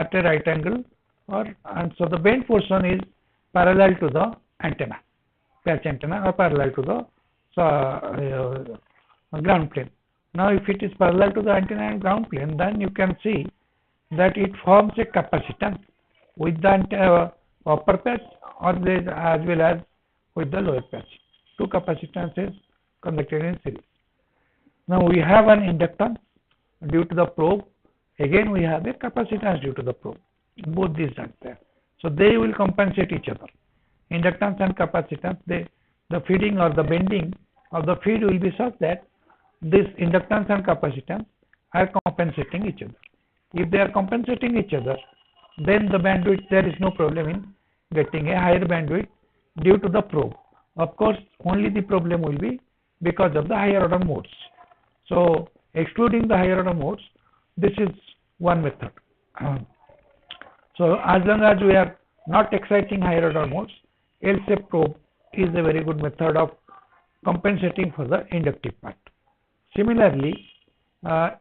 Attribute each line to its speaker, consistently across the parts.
Speaker 1: at a right angle, and so the bent portion is parallel to the antenna, patch antenna, or parallel to the ground plane. Now if it is parallel to the antenna and ground plane, then you can see that it forms a capacitance with the upper patch or as well as with the lower patch. Two capacitances connected in series. Now we have an inductance due to the probe. Again we have a capacitance due to the probe. Both these are there. So they will compensate each other. Inductance and capacitance, the feeding or the bending of the feed will be such that this inductance and capacitance are compensating each other. If they are compensating each other, then the bandwidth, there is no problem in getting a higher bandwidth due to the probe. Of course, only the problem will be because of the higher order modes. So excluding the higher order modes, this is one method. So as long as we are not exciting higher order modes, L-shaped probe is a very good method of compensating for the inductive part. Similarly,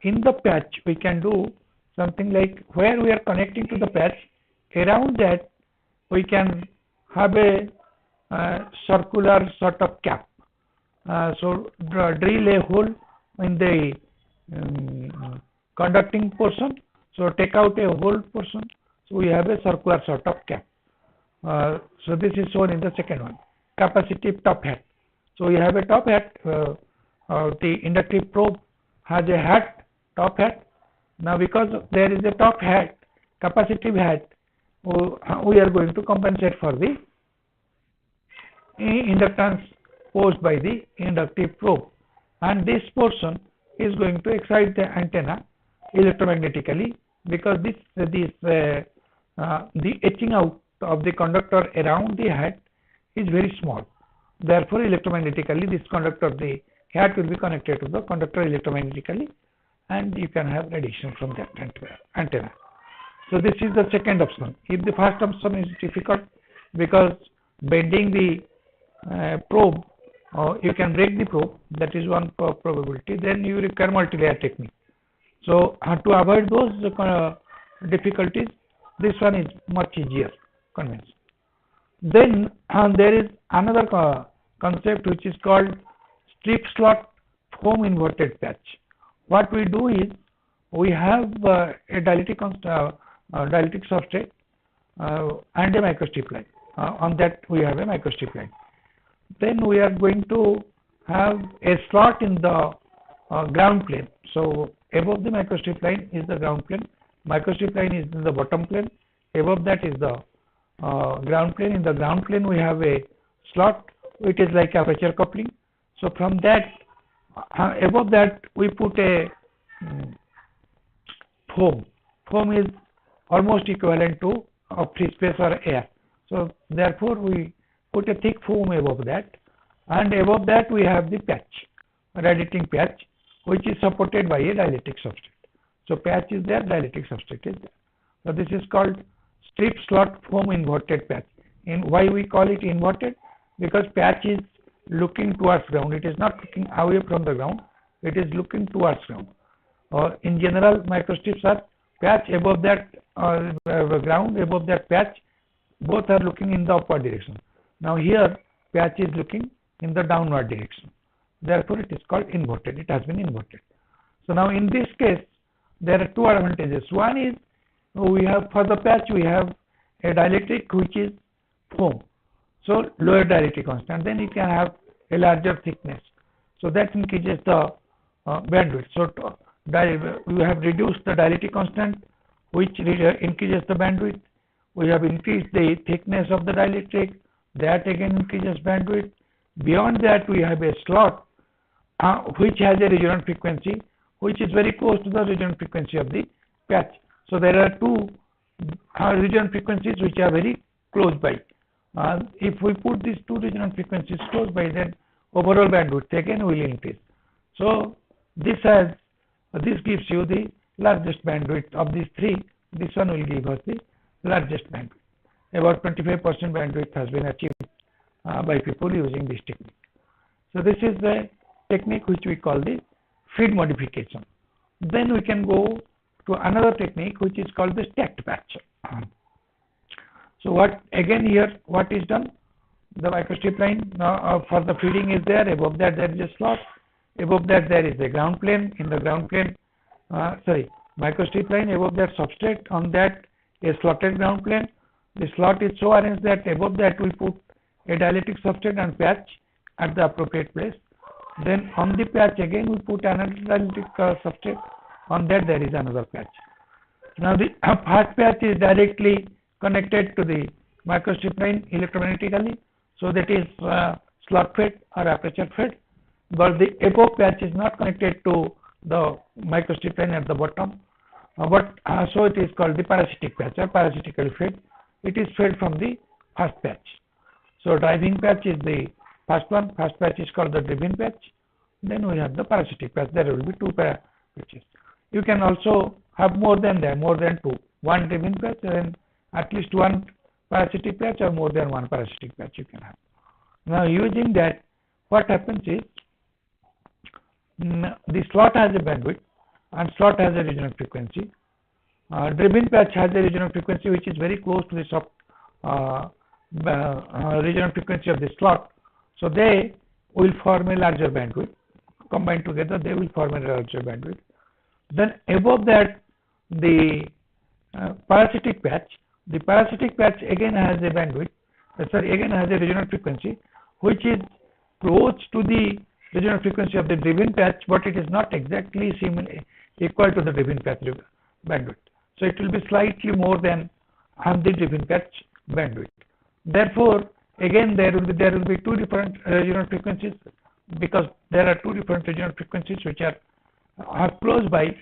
Speaker 1: in the patch we can do something like where we are connecting to the patch, around that we can have a circular sort of cap. So drill a hole in the conducting portion, so take out a hole portion, so we have a circular sort of cap. So this is shown in the second one, capacitive top hat. So we have a top hat, the inductive probe has a hat, top hat. Now because there is a top hat, capacitive hat, we are going to compensate for the inductance posed by the inductive probe, and this portion is going to excite the antenna electromagnetically, because the etching out of the conductor around the hat is very small. Therefore, electromagnetically this conductor of the hat will be connected to the conductor electromagnetically, and you can have radiation from that antenna. So this is the second option. If the first option is difficult because bending the probe, you can break the probe, that is one probability, then you require multilayer technique. So to avoid those difficulties, this one is much easier convention. Then there is another concept which is called strip slot foam inverted patch. What we do is we have a dielectric substrate and a microstrip line. On that we have a microstrip line. Then we are going to have a slot in the ground plane. So above the microstrip line is the ground plane, microstrip line is in the bottom plane, above that is the ground plane. In the ground plane we have a slot which is like aperture coupling. So from that, above that we put a foam. Foam is almost equivalent to free space or air. So therefore we put a thick foam above that, and above that we have the patch, radiating patch, which is supported by a dielectric substrate. So patch is there, dielectric substrate is there. So this is called strip slot foam inverted patch. Why we call it inverted? Because patch is looking towards ground. It is not looking away from the ground. It is looking towards ground. In general, microstrips are patch above that ground, above that patch. Both are looking in the upward direction. Now here patch is looking in the downward direction. Therefore, it is called inverted. It has been inverted. So now in this case, there are two advantages. One is we have, for the patch we have a dielectric which is foam. So lower dielectric constant. Then you can have a larger thickness. So that increases the bandwidth. So we have reduced the dielectric constant, which increases the bandwidth. We have increased the thickness of the dielectric. That again increases bandwidth. Beyond that, we have a slot which has a resonant frequency which is very close to the resonant frequency of the patch. So there are two resonant frequencies which are very close by. If we put these two resonant frequencies close by, then overall bandwidth again will increase. So this gives you the largest bandwidth of these three. This one will give us the largest bandwidth. About 25% bandwidth has been achieved by people using this technique. So this is the technique which we call the feed modification. Then we can go to another technique which is called the stacked patch. So what again here what is done? The microstrip line for the feeding is there. Above that there is a slot. Above that there is a ground plane. In the ground plane, microstrip line. Above that substrate. On that a slotted ground plane. The slot is so arranged that above that we put a dielectric substrate and patch at the appropriate place. Then on the patch again we put another dielectric substrate. On that there is another patch. Now the first patch is directly connected to the microstrip line electromagnetically, so that is slot fed or aperture fed, but the above patch is not connected to the microstrip line at the bottom, so it is called the parasitic patch or parasitically fed. It is fed from the first patch. So driving patch is the first one. First patch is called the driven patch. Then we have the parasitic patch. There will be two patches. You can also have more than that, more than two. One driven patch and at least one parasitic patch, or more than one parasitic patch you can have. Now using that, what happens is the slot has a bandwidth and slot has a resonant frequency. Driven patch has a resonant frequency which is very close to the soft resonant frequency of the slot. So they will form a larger bandwidth. Combined together, they will form a larger bandwidth. Then above that, the parasitic patch. The parasitic patch again has a bandwidth. Again has a resonant frequency which is close to the resonant frequency of the driven patch, but it is not exactly equal to the driven patch bandwidth. So it will be slightly more than the driven patch bandwidth. Therefore, again there will be two different resonant frequencies, because there are two different resonant frequencies which are close by.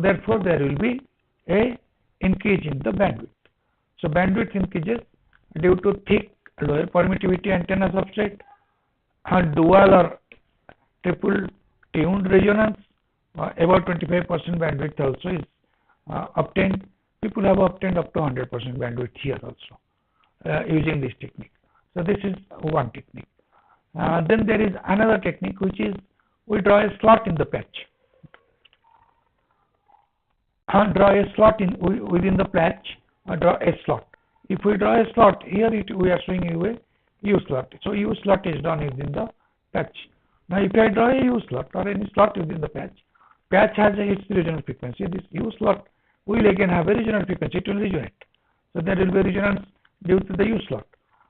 Speaker 1: Therefore, there will be a increase in the bandwidth. So bandwidth increases due to thick lower permittivity antenna substrate, and dual or triple tuned resonance. About 25% bandwidth also is obtained. People have obtained up to 100% bandwidth here also using this technique. So this is one technique. Then there is another technique which is we draw a slot in the patch. Draw a slot within the patch. Draw a slot. If we draw a slot here, we are showing you a U slot. So U slot is done within the patch. Now if I draw a U slot or any slot within the patch has its resonant frequency. This U slot will again have a resonant frequency. It will resonate. So there will be resonance due to the U slot.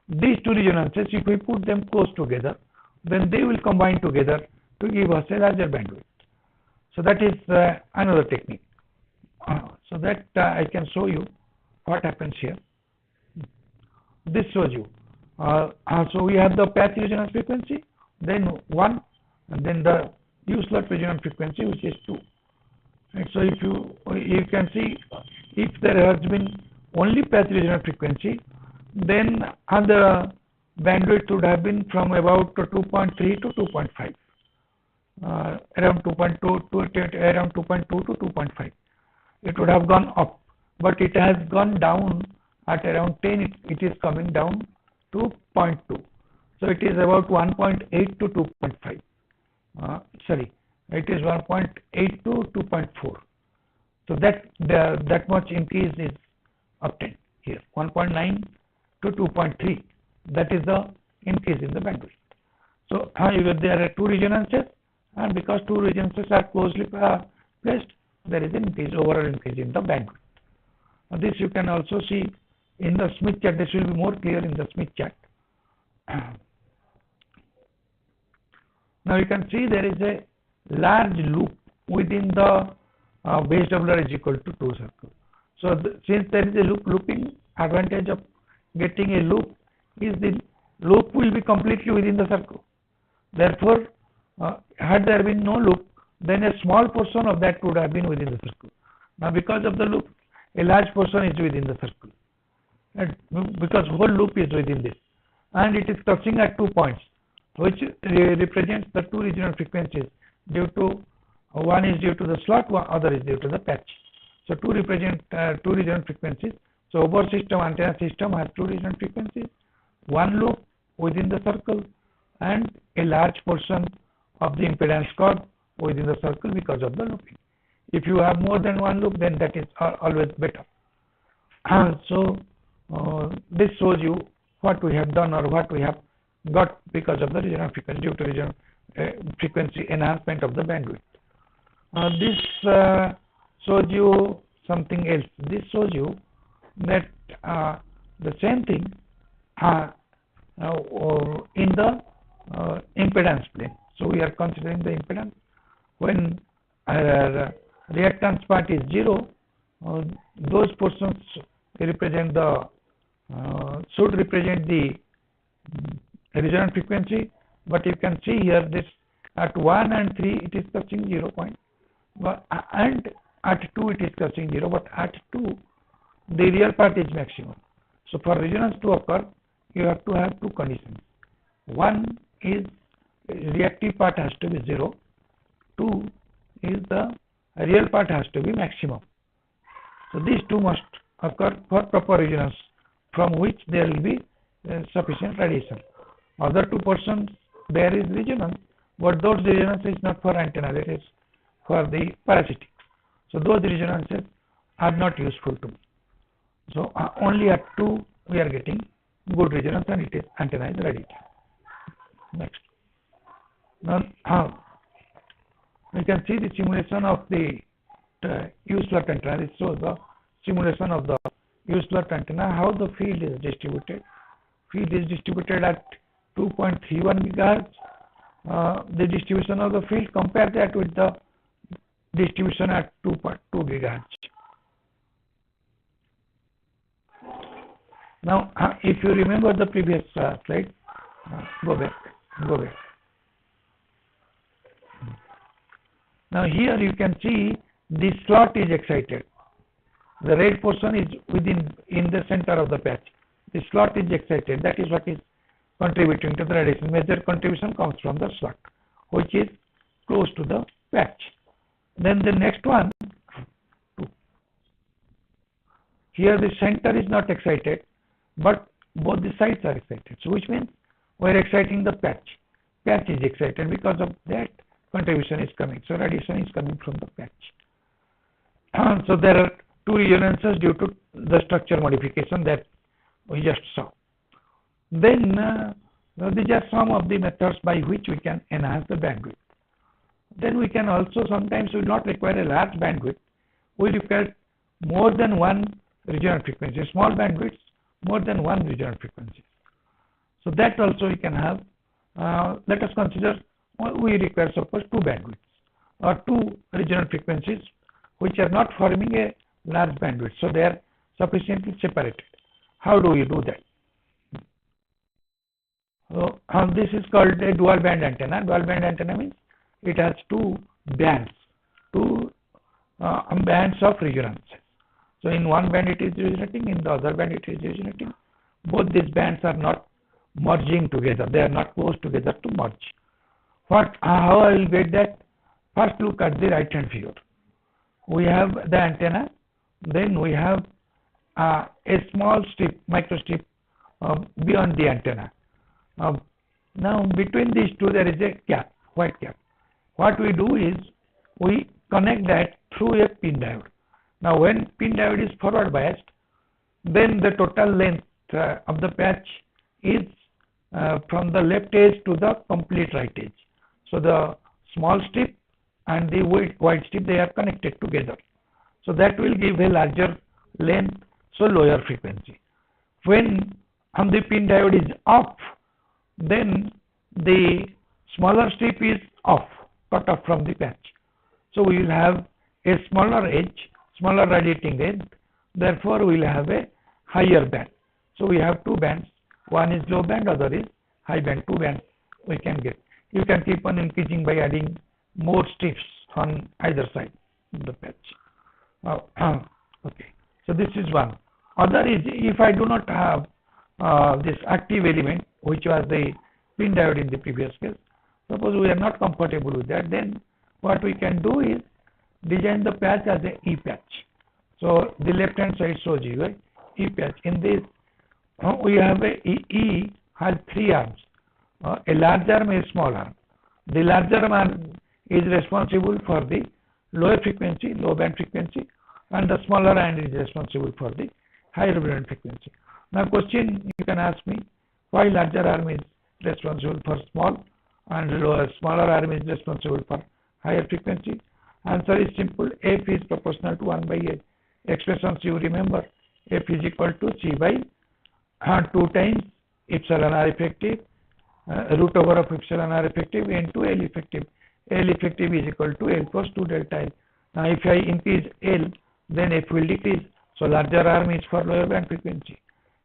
Speaker 1: These two resonances, if we put them close together, then they will combine together to give us a larger bandwidth. So that is another technique. So that I can show you what happens here. This shows you. So we have the patch resonance frequency, then 1, and then the U slot resonance frequency, which is 2. Right. So if you can see, if there has been only patch resonance frequency, then the bandwidth would have been from about 2.3 to 2.5, around 2.2 to around 2.2 to 2.5. It would have gone up, but it has gone down at around 10. It is coming down to 0.2. So it is about 1.8 to 2.5. It is 1.8 to 2.4. So that much increase is obtained here. 1.9 to 2.3. That is the increase in the bandwidth. So there are two resonances, and because two resonances are closely placed, there is an increase, overall increase in the bandwidth. This you can also see in the Smith chart. This will be more clear in the Smith chart. Now you can see there is a large loop within the base WR is equal to 2 circle. So since there is a looping, advantage of getting a loop is the loop will be completely within the circle. Therefore, had there been no loop, then a small portion of that would have been within the circle. Now because of the loop, a large portion is within the circle, and because whole loop is within this, and it is touching at 2 points, which represents the two resonant frequencies. Due to one is due to the slot, one other is due to the patch. So two represent two resonant frequencies. So over system, antenna system has two resonant frequencies, one loop within the circle, and a large portion of the impedance curve within the circle because of the looping. If you have more than one loop, then that is always better. So this shows you what we have done or what we have got because of the regional frequency, due to regional frequency enhancement of the bandwidth. This shows you something else. This shows you that the same thing in the impedance plane. So we are considering the impedance when reactance part is 0. Those portions represent the should represent the resonant frequency, but you can see here this at 1 and 3 it is touching 0 point, and at 2 it is touching 0, but at 2 the real part is maximum. So for resonance to occur, you have to have two conditions. One is reactive part has to be 0. 2 is the real part has to be maximum. So these two must occur for proper resonance, from which there will be sufficient radiation. Other two portions there is resonance, but those resonance is not for antenna, that is for the parasitic. So those resonances are not useful to me. So only at 2 we are getting good resonance, and it is antenna is radiating. Next. Now we can see the simulation of the U-slot antenna. This shows the simulation of the U-slot antenna, how the field is distributed. Field is distributed at 2.31 gigahertz. The distribution of the field, compare that with the distribution at 2.2 gigahertz. Now, if you remember the previous slide, go back. Now here you can see the slot is excited. The red portion is in the center of the patch. The slot is excited. That is what is contributing to the radiation. Major contribution comes from the slot, which is close to the patch. Then the next one, 2. Here the center is not excited, but both the sides are excited. So which means we are exciting the patch. Patch is excited, because of that contribution is coming. So radiation is coming from the patch. So there are two resonances due to the structure modification that we just saw. Then these are some of the methods by which we can enhance the bandwidth. Then we can also sometimes will not require a large bandwidth. We require more than one resonant frequency. Small bandwidths, more than one resonant frequency. So that also we can have. Let us consider we require suppose 2 bandwidths or 2 resonant frequencies which are not forming a large bandwidth. So they are sufficiently separated. How do we do that? So this is called a dual band antenna. Dual band antenna means it has 2 bands, 2 bands of resonance. So in one band it is resonating, in the other band it is resonating. Both these bands are not merging together. They are not close together to merge. How I will get that? First look at the right hand figure. We have the antenna, then we have a small strip, microstrip beyond the antenna. Now between these two there is a cap, white cap. What we do is we connect that through a pin diode. Now when pin diode is forward biased, then the total length of the patch is from the left edge to the complete right edge. So the small strip and the white strip, they are connected together. So that will give a larger length, so lower frequency. When the pin diode is off, then the smaller strip is off, cut off from the patch. So we will have a smaller edge, smaller radiating edge. Therefore, we will have a higher band. So we have 2 bands. One is low band, other is high band. 2 bands we can get. You can keep on increasing by adding more strips on either side of the patch. Okay. So this is one. Other is if I do not have this active element, which was the pin diode in the previous case. Suppose we are not comfortable with that, then what we can do is design the patch as a E patch. So the left hand side shows you a E patch. In this we have a E has 3 arms, a large arm, a small arm. The larger arm is responsible for the lower frequency, low band frequency, and the smaller end is responsible for the higher band frequency. Now question you can ask me, why larger arm is responsible for small and smaller arm is responsible for higher frequency? Answer is simple. F is proportional to 1 by A. Expressions you remember, F is equal to C by 2 times epsilon r effective, root over of epsilon r effective into L effective. L effective is equal to L plus 2 delta L. Now if I increase L, then F will decrease. So larger arm is for lower band frequency.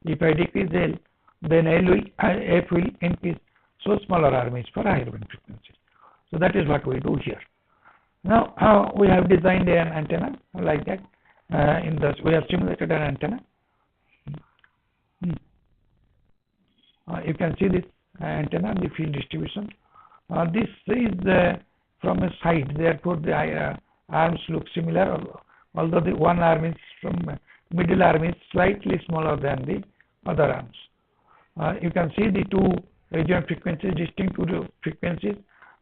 Speaker 1: If I decrease L, then F will increase. So smaller arm is for higher band frequency. So that is what we do here. Now we have designed an antenna like that. We have simulated an antenna. You can see this antenna, the field distribution. This is from a side, therefore the arms look similar, although the one arm is middle arm is slightly smaller than the other arms. You can see the two region frequencies, distinct two frequencies.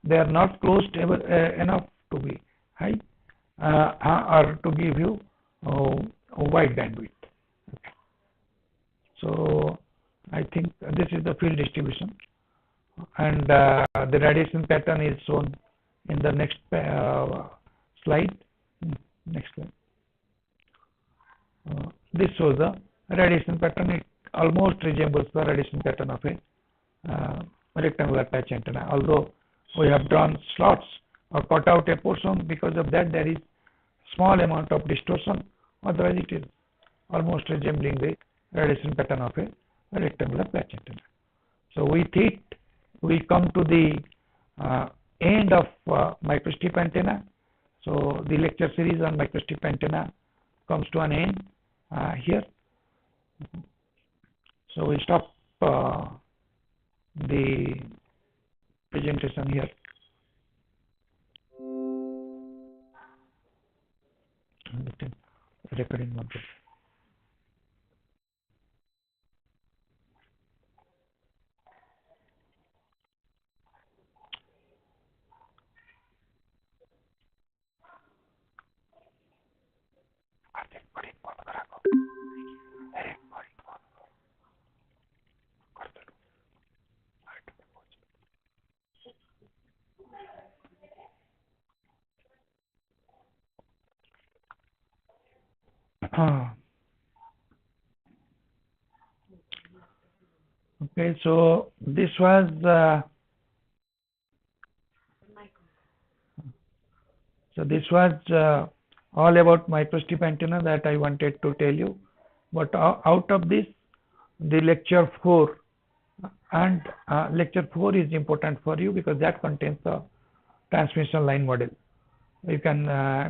Speaker 1: They are not close enough to be high or to give you a wide bandwidth. Okay. So I think this is the field distribution, and the radiation pattern is shown in the next slide. Next slide. This shows the radiation pattern. It almost resembles the radiation pattern of a rectangular patch antenna, although we have drawn slots or cut out a portion. Because of that, there is small amount of distortion. Otherwise, it is almost resembling the radiation pattern of a rectangular patch antenna. So with it, we come to the end of microstrip antenna. So the lecture series on microstrip antenna comes to an end here. So we stop the presentation here. Recording one. Okay, so this was all about microstrip antenna that I wanted to tell you. But out of this, the lecture 4 and lecture 4 is important for you because that contains the transmission line model. You can